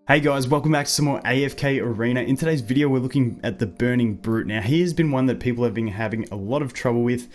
Hey guys, welcome back to some more AFK Arena. In today's video, we're looking at the Burning Brute. Now, he has been one that people have been having a lot of trouble with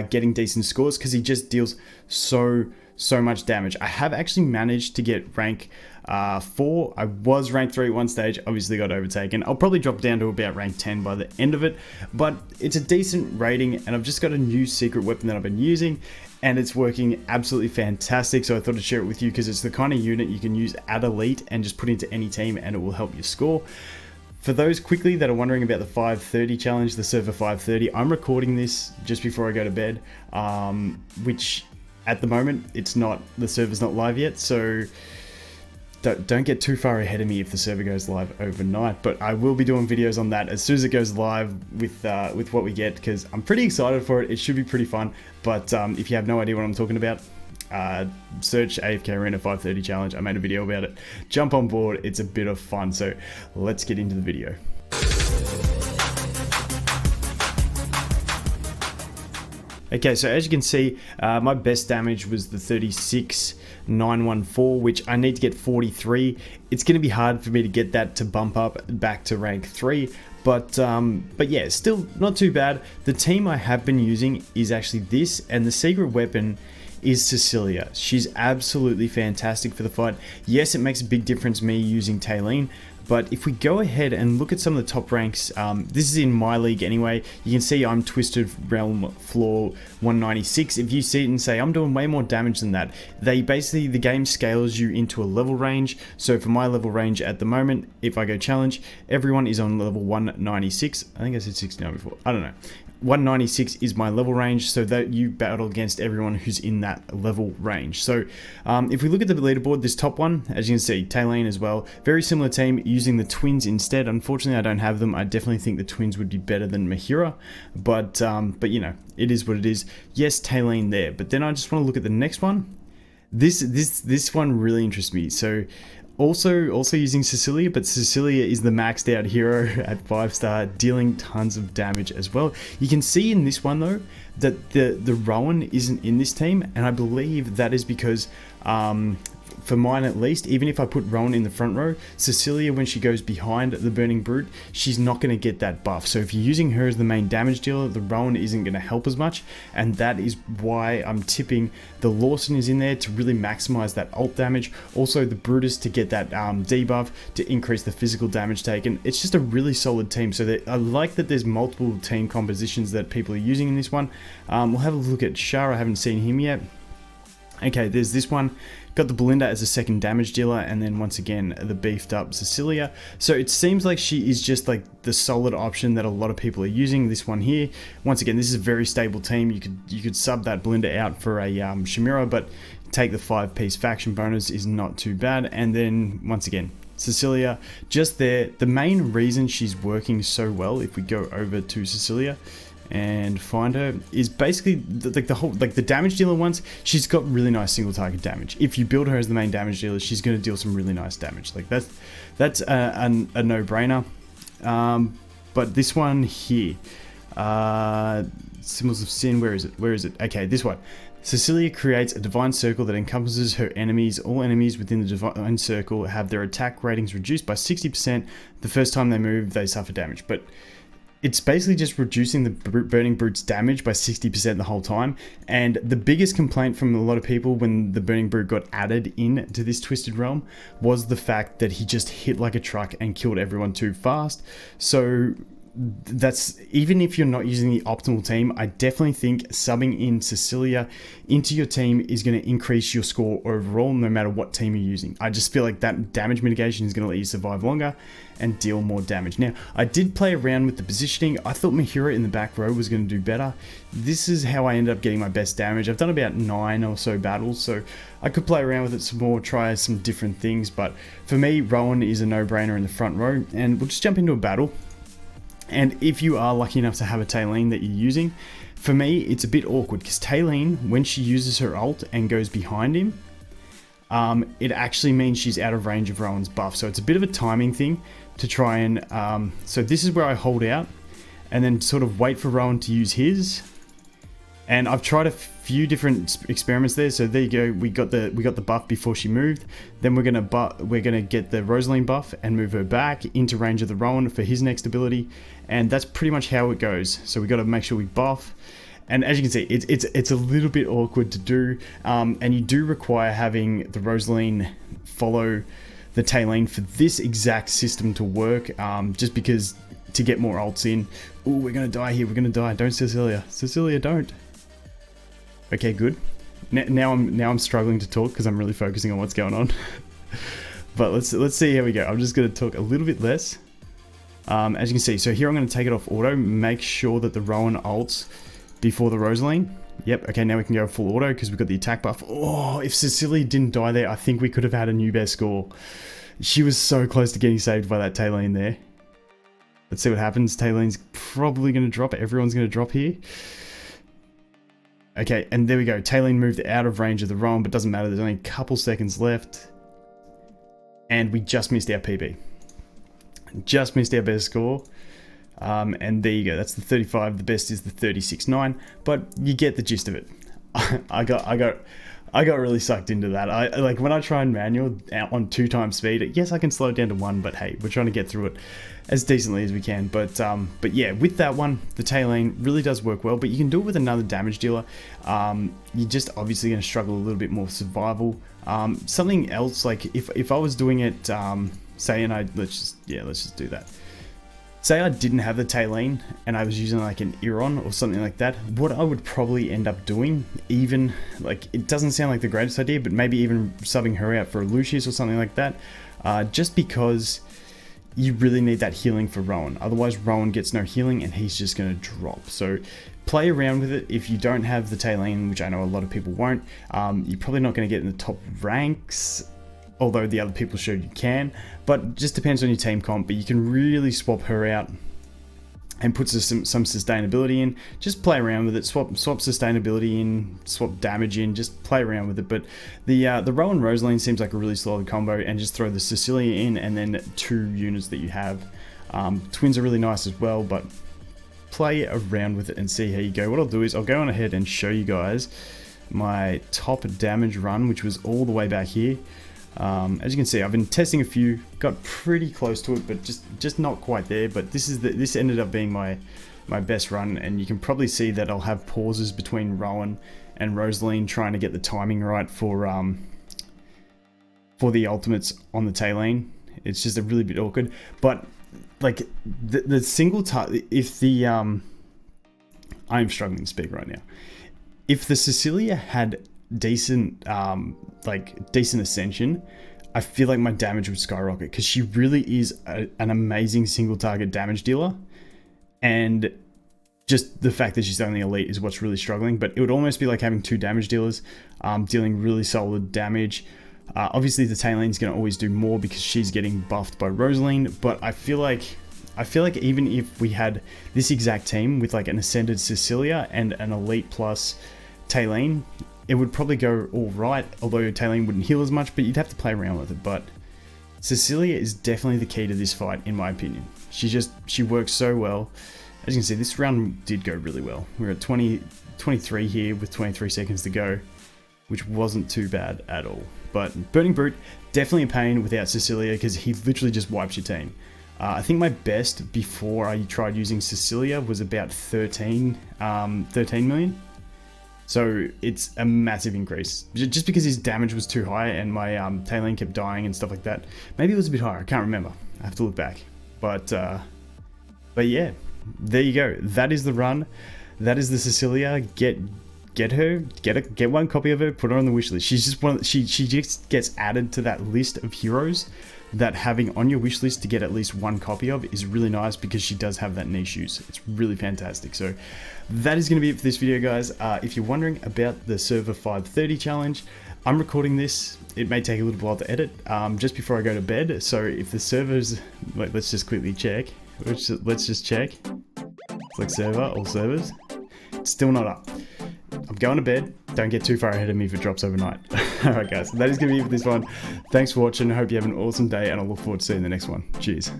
getting decent scores because he just deals so much damage. I have actually managed to get rank 4. I was rank 3 at one stage, obviously got overtaken. I'll probably drop down to about rank 10 by the end of it, but it's a decent rating, and I've just got a new secret weapon that I've been using, and it's working absolutely fantastic. So I thought I'd share it with you because it's the kind of unit you can use at Elite and just put into any team and it will help you score. For those quickly that are wondering about the 5:30 challenge, the server 5:30, I'm recording this just before I go to bed, which at the moment it's not, the server's not live yet, so don't get too far ahead of me if the server goes live overnight, but I will be doing videos on that as soon as it goes live with what we get, because I'm pretty excited for it. It should be pretty fun, but if you have no idea what I'm talking about, search AFK Arena 5:30 challenge. I made a video about it. Jump on board, it's a bit of fun, so let's get into the video. Okay, so as you can see, my best damage was the 36,914, which I need to get 43. It's going to be hard for me to get that to bump up back to rank 3, but yeah, still not too bad. The team I have been using is actually this, and the secret weapon is Cecilia. She's absolutely fantastic for the fight. Yes, it makes a big difference me using Taylene, but if we go ahead and look at some of the top ranks, this is in my league anyway, you can see I'm Twisted Realm floor 196. If you see it and say, I'm doing way more damage than that, the game scales you into a level range. So for my level range at the moment, if I go challenge, everyone is on level 196. I think I said 69 before, I don't know. 196 is my level range, so that you battle against everyone who's in that level range. So if we look at the leaderboard, this top one, as you can see, Taylene as well, very similar team, using the twins instead. Unfortunately, I don't have them. I definitely think the twins would be better than Mahira, but you know, it is what it is. Yes, Taylene there, but then I just want to look at the next one. This one really interests me. So also using Cecilia, but Cecilia is the maxed out hero at 5-star, dealing tons of damage as well. You can see in this one though that the Rowan isn't in this team, and I believe that is because for mine at least, even if I put Rowan in the front row, Cecilia, when she goes behind the Burning Brute, she's not going to get that buff. So if you're using her as the main damage dealer, the Rowan isn't going to help as much, and that is why I'm tipping the Lawson is in there to really maximize that ult damage. Also the Brutus to get that debuff to increase the physical damage taken. It's just a really solid team. So I like that there's multiple team compositions that people are using in this one. We'll have a look at Shah. I haven't seen him yet. Okay, there's this one. Got the Belinda as a second damage dealer, and then once again the beefed up Cecilia. So it seems like she is just like the solid option that a lot of people are using. This one here, once again, this is a very stable team. You could sub that Belinda out for a Shamira, but take the 5-piece faction bonus is not too bad. And then once again, Cecilia just there. The main reason she's working so well, if we go over to Cecilia and find her, is basically the damage dealer ones. She's got really nice single target damage. If you build her as the main damage dealer, she's going to deal some really nice damage. Like that's a no-brainer. But this one here, Symbols of Sin, where is it? Okay, this one. Cecilia creates a divine circle that encompasses her enemies. All enemies within the divine circle have their attack ratings reduced by 60%. The first time they move, they suffer damage. But it's basically just reducing the Burning Brute's damage by 60% the whole time. And the biggest complaint from a lot of people when the Burning Brute got added into this Twisted Realm was the fact that he just hit like a truck and killed everyone too fast. So that's, even if you're not using the optimal team, I definitely think subbing in Cecilia into your team is going to increase your score overall, no matter what team you're using. I just feel like that damage mitigation is going to let you survive longer and deal more damage. Now, I did play around with the positioning. I thought Mahira in the back row was going to do better. This is how I ended up getting my best damage. I've done about 9 or so battles, so I could play around with it some more, try some different things, but for me, Rowan is a no-brainer in the front row, and we'll just jump into a battle. And if you are lucky enough to have a Taylene that you're using, for me, it's a bit awkward because Taylene, when she uses her ult and goes behind him, it actually means she's out of range of Rowan's buff. So it's a bit of a timing thing to try and... so this is where I hold out and then sort of wait for Rowan to use his. And I've tried few different experiments there. So there you go. We got the buff before she moved. Then we're gonna get the Rosaline buff and move her back into range of the Rowan for his next ability. And that's pretty much how it goes. So we got to make sure we buff. And as you can see, it's a little bit awkward to do, and you do require having the Rosaline follow the Tailene for this exact system to work, just because to get more ults in. Oh, we're gonna die here. We're gonna die. Don't, Cecilia. Cecilia, don't. Okay, good. Now I'm struggling to talk because I'm really focusing on what's going on. But let's see how we go. I'm just gonna talk a little bit less. As you can see, so here I'm gonna take it off auto. Make sure that the Rowan ults before the Rosaline. Yep. Okay, now we can go full auto because we've got the attack buff. Oh, if Cecilia didn't die there, I think we could have had a new best score. She was so close to getting saved by that Tailene there. Let's see what happens. Tailene's probably going to drop. Everyone's going to drop here. Okay, and there we go. Tailene moved out of range of the Rowan, but doesn't matter. There's only a couple seconds left. And we just missed our PB. Just missed our best score. And there you go. That's the 35. The best is the 36.9. But you get the gist of it. I got really sucked into that. Like when I try and manual out on 2x speed, yes, I can slow it down to 1, but hey, we're trying to get through it as decently as we can. But yeah, with that one, the Tailene really does work well, but you can do it with another damage dealer. You're just obviously going to struggle a little bit more with survival. Something else, like if I was doing it, say, and let's just do that. Say I didn't have the Tailene and I was using like an Iron or something like that, what I would probably end up doing, even, like, it doesn't sound like the greatest idea, but maybe even subbing her out for a Lucius or something like that, just because you really need that healing for Rowan. Otherwise, Rowan gets no healing and he's just going to drop. So play around with it. If you don't have the Tailene, which I know a lot of people won't, you're probably not going to get in the top ranks, although the other people showed you can, but just depends on your team comp. But you can really swap her out and put some sustainability in. Just play around with it. Swap sustainability in, swap damage in. Just play around with it. But the Rowan Rosaline seems like a really solid combo, and just throw the Cecilia in and then 2 units that you have. Twins are really nice as well, but play around with it and see how you go. What I'll do is I'll go on ahead and show you guys my top damage run, which was all the way back here. As you can see, I've been testing a few, got pretty close to it, but just not quite there. But this ended up being my best run, and you can probably see that I'll have pauses between Rowan and Rosaline trying to get the timing right for the ultimates on the Tailene. It's just a really bit awkward, but like the single if the I'm struggling to speak right now. If the Cecilia had decent decent ascension, I feel like my damage would skyrocket, because she really is an amazing single target damage dealer, and just the fact that she's only elite is what's really struggling. But it would almost be like having 2 damage dealers dealing really solid damage. Obviously the Tailene's going to always do more because she's getting buffed by Rosaline, but I feel like even if we had this exact team with like an ascended Cecilia and an elite plus Tailene, it would probably go all right, although Tailene wouldn't heal as much, but you'd have to play around with it. But Cecilia is definitely the key to this fight, in my opinion. She works so well. As you can see, this round did go really well. We're at 23 here with 23 seconds to go, which wasn't too bad at all. But Burning Brute, definitely a pain without Cecilia, because he literally just wipes your team. I think my best before I tried using Cecilia was about 13 million. So it's a massive increase, just because his damage was too high and my Tailene kept dying and stuff like that. Maybe it was a bit higher, I can't remember. I have to look back. But yeah, there you go. That is the run. That is the Cecilia. Get one copy of her, put her on the wish list. She's just she just gets added to that list of heroes that having on your wish list to get at least 1 copy of is really nice, because she does have that niche use. It's really fantastic. So that is going to be it for this video, guys. If you're wondering about the server 530 challenge, I'm recording this. It may take a little while to edit, just before I go to bed. So if the servers, like, let's just quickly check. Let's just check. Click server, all servers. It's still not up. I'm going to bed. Don't get too far ahead of me if it drops overnight. Alright guys, that is going to be it for this one. Thanks for watching. I hope you have an awesome day, and I look forward to seeing you in the next one. Cheers.